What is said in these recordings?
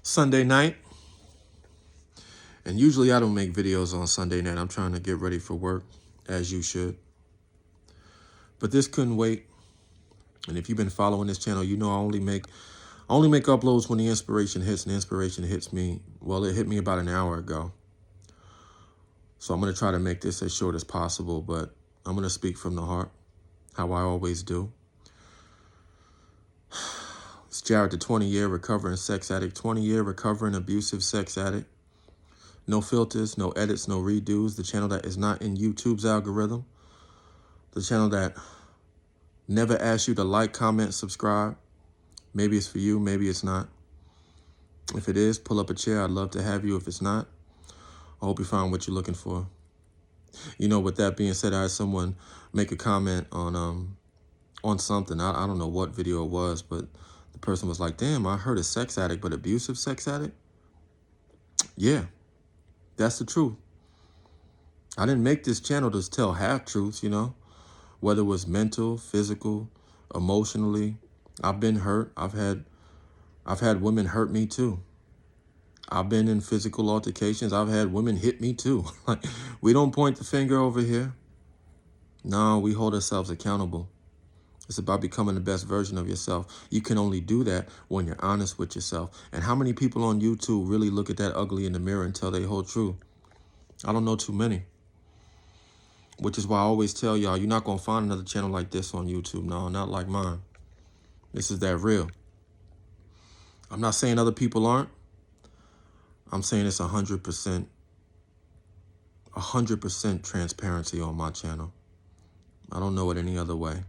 Sunday night, and usually I don't make videos on Sunday night. I'm trying to get ready for work, as you should. But this couldn't wait. And if you've been following this channel, you know I only make uploads when the inspiration hits, and the inspiration hits me. Well, it hit me about an hour ago. So I'm going to try to make this as short as possible, but I'm going to speak from the heart, how I always do. It's Jared, the 20-year recovering sex addict, 20-year recovering abusive sex addict. No filters, no edits, no redos. The channel that is not in YouTube's algorithm. The channel that never asks you to like, comment, subscribe. Maybe it's for you, maybe it's not. If it is, pull up a chair. I'd love to have you. If it's not, I hope you find what you're looking for. You know, with that being said, I had someone make a comment on something. I don't know what video it was, but the person was like, damn, I heard a sex addict, but abusive sex addict? Yeah, that's the truth. I didn't make this channel to tell half-truths, you know, whether it was mental, physical, emotionally. I've been hurt. I've had women hurt me too. I've been in physical altercations. I've had women hit me too. Like, we don't point the finger over here. No, we hold ourselves accountable. It's about becoming the best version of yourself. You can only do that when you're honest with yourself. And how many people on YouTube really look at that ugly in the mirror and tell they whole truth? I don't know too many. Which is why I always tell y'all, you're not going to find another channel like this on YouTube. No, not like mine. This is that real. I'm not saying other people aren't. I'm saying it's 100% transparency on my channel. I don't know it any other way.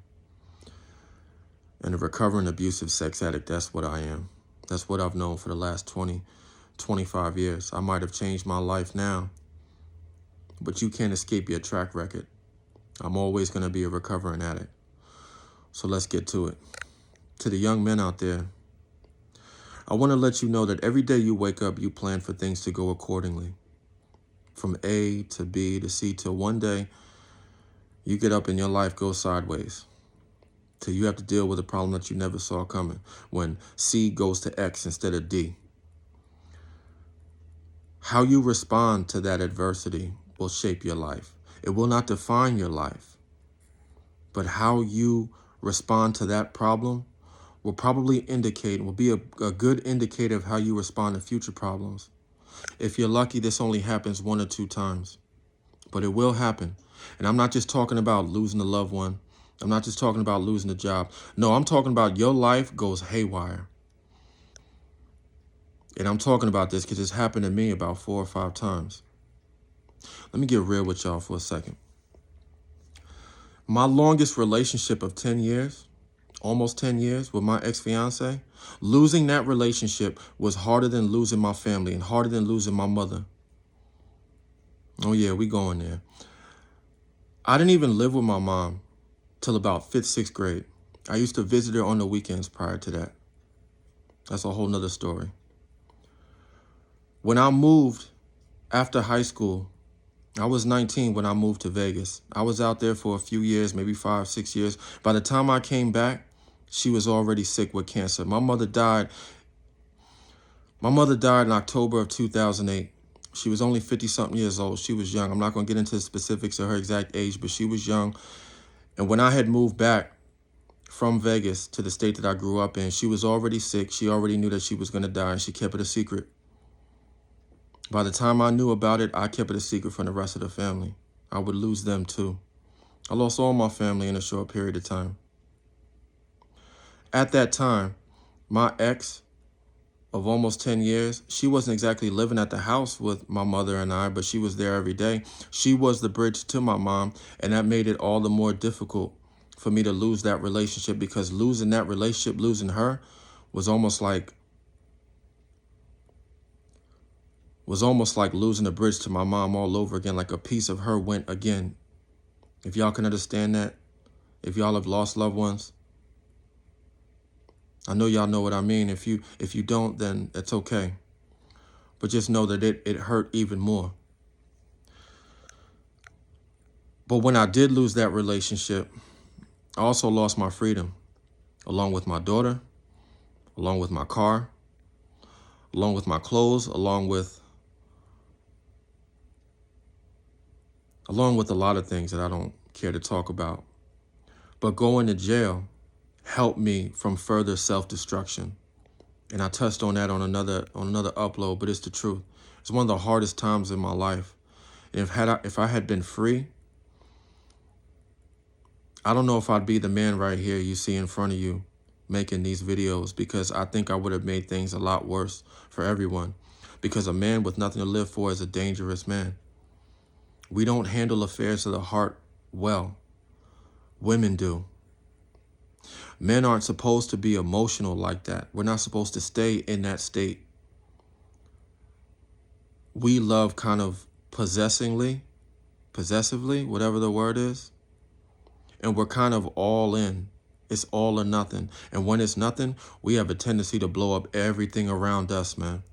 And a recovering abusive sex addict, that's what I am. That's what I've known for the last 20, 25 years. I might have changed my life now, but you can't escape your track record. I'm always going to be a recovering addict. So let's get to it. To the young men out there, I want to let you know that every day you wake up, you plan for things to go accordingly. From A to B to C, till one day you get up and your life goes sideways. Till you have to deal with a problem that you never saw coming. When C goes to X instead of D. How you respond to that adversity will shape your life. It will not define your life. But how you respond to that problem will probably will be a good indicator of how you respond to future problems. If you're lucky, this only happens 1 or 2 times, but it will happen. And I'm not just talking about losing a loved one. I'm not just talking about losing a job. No, I'm talking about your life goes haywire. And I'm talking about this because it's happened to me about 4 or 5 times. Let me get real with y'all for a second. My longest relationship of 10 years, almost 10 years with my ex-fiance, losing that relationship was harder than losing my family and harder than losing my mother. Oh yeah, we going there. I didn't even live with my mom till about 5th, 6th grade. I used to visit her on the weekends prior to that. That's a whole nother story. When I moved after high school, I was 19 when I moved to Vegas. I was out there for a few years, maybe 5, 6 years. By the time I came back, she was already sick with cancer. My mother died in October of 2008. She was only 50-something years old. She was young. I'm not going to get into the specifics of her exact age, but she was young. And when I had moved back from Vegas to the state that I grew up in, she was already sick. She already knew that she was going to die, and she kept it a secret. By the time I knew about it, I kept it a secret from the rest of the family. I would lose them too. I lost all my family in a short period of time. At that time, my ex of almost 10 years, she wasn't exactly living at the house with my mother and I, but she was there every day. She was the bridge to my mom, and that made it all the more difficult for me to lose that relationship, because losing that relationship, losing her, was almost like losing a bridge to my mom all over again, like a piece of her went again. If y'all can understand that, if y'all have lost loved ones, I know y'all know what I mean. If you don't, then it's okay. But just know that it hurt even more. But when I did lose that relationship, I also lost my freedom, along with my daughter, along with my car, along with my clothes, along with a lot of things that I don't care to talk about. But going to jail helped me from further self-destruction. And I touched on that on another upload, but it's the truth. It's one of the hardest times in my life. And if I had been free, I don't know if I'd be the man right here you see in front of you making these videos, because I think I would have made things a lot worse for everyone. Because a man with nothing to live for is a dangerous man. We don't handle affairs of the heart well. Women do. Men aren't supposed to be emotional like that. We're not supposed to stay in that state. We love kind of possessively, whatever the word is. And we're kind of all in. It's all or nothing. And when it's nothing, we have a tendency to blow up everything around us, man.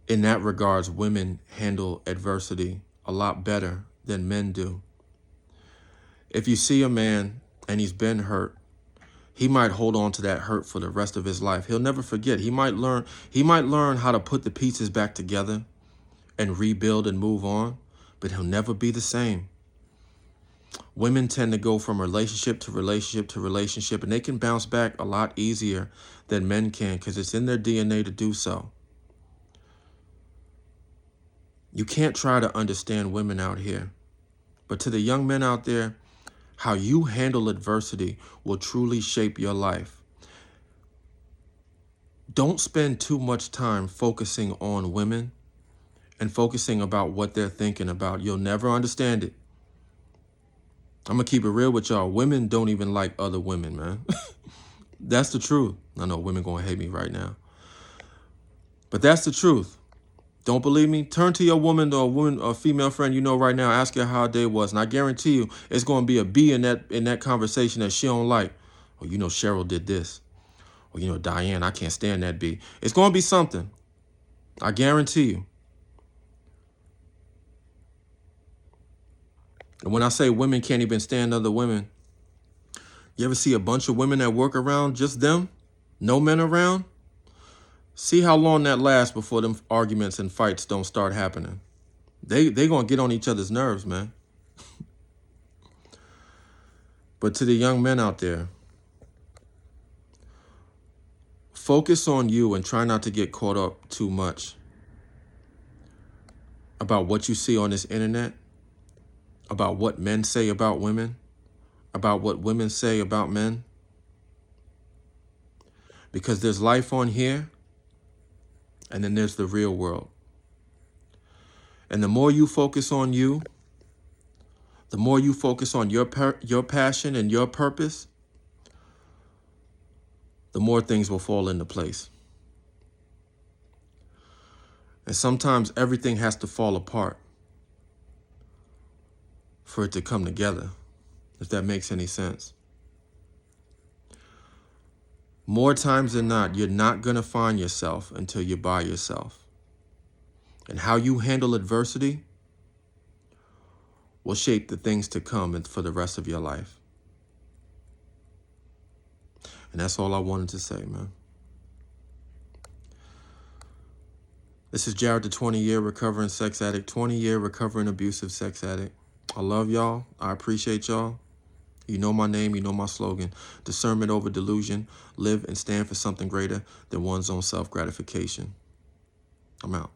In that regards, women handle adversity a lot better than men do. If you see a man and he's been hurt, he might hold on to that hurt for the rest of his life. He'll never forget. He might learn how to put the pieces back together and rebuild and move on, but he'll never be the same. Women tend to go from relationship to relationship to relationship, and they can bounce back a lot easier than men can because it's in their DNA to do so. You can't try to understand women out here. But to the young men out there, how you handle adversity will truly shape your life. Don't spend too much time focusing on women and focusing about what they're thinking about. You'll never understand it. I'm going to keep it real with y'all. Women don't even like other women, man. That's the truth. I know women going to hate me right now. But that's the truth. Don't believe me? Turn to your woman or female friend you know right now. Ask her how her day was. And I guarantee you it's going to be a B in that conversation that she don't like. Or, you know, Cheryl did this. Or, you know, Diane, I can't stand that B. It's going to be something. I guarantee you. And when I say women can't even stand other women, you ever see a bunch of women that work around just them? No men around? See how long that lasts before them arguments and fights don't start happening. They going to get on each other's nerves, man. But to the young men out there, focus on you and try not to get caught up too much about what you see on this internet, about what men say about women, about what women say about men. Because there's life on here, and then there's the real world. And the more you focus on you, the more you focus on your passion and your purpose, the more things will fall into place. And sometimes everything has to fall apart for it to come together, if that makes any sense. More times than not, you're not going to find yourself until you're by yourself. And how you handle adversity will shape the things to come and for the rest of your life. And that's all I wanted to say, man. This is Jared, the 20-year recovering sex addict, 20-year recovering abusive sex addict. I love y'all. I appreciate y'all. You know my name, you know my slogan. Discernment over delusion. Live and stand for something greater than one's own self-gratification. I'm out.